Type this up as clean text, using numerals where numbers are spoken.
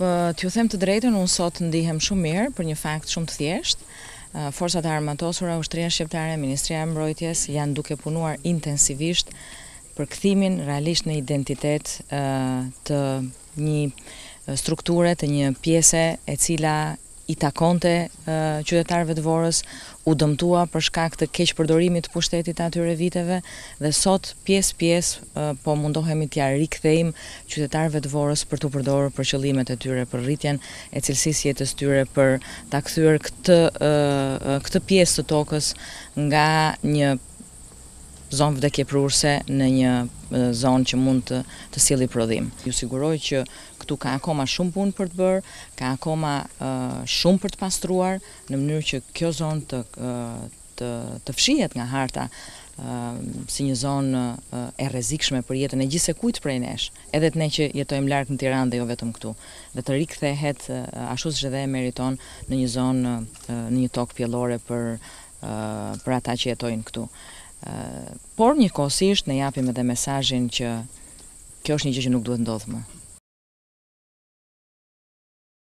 T'ju them të drejtën, unë sot ndihem shumë mirë për një fakt shumë të thjeshtë. Forcat e armatosura, Ushtria Shqiptare, Ministria e Mbrojtjes janë duke punuar intensivisht për kthimin realisht në identitet të një strukture, të një pjese e cila i takonte qytetarëve të Vorrës, u dëmtua për shkak të keqpërdorimit të pushtetit atyre viteve dhe sot pjesë po mundohemi t'ja rikthejmë qytetarëve të Vorrës për t'u përdorur për qëllimet e tyre, për rritjen e cilësisë jetës tyre, për ta kthyer këtë pjesë të tokës nga një zonë vdekjeprurse në një zonë që mund të sjellë prodhim. Ju siguroj që këtu ka akoma shumë punë për të bërë, ka akoma shumë për të pastruar, në mënyrë që kjo zonë të fshihet nga harta si një zonë e rrezikshme për jetën e gjithsekujt prej nesh, edhe të ne që jetojmë larg në Tiranë dhe jo vetëm këtu, dhe të rikthehet ashtu siç edhe e meriton në një zonë, në një tokë pjellore për ata që jetojnë këtu. Por njëkohësisht ne japim edhe mesazhin që kjo është një gjë që nuk duhet ndodhë më.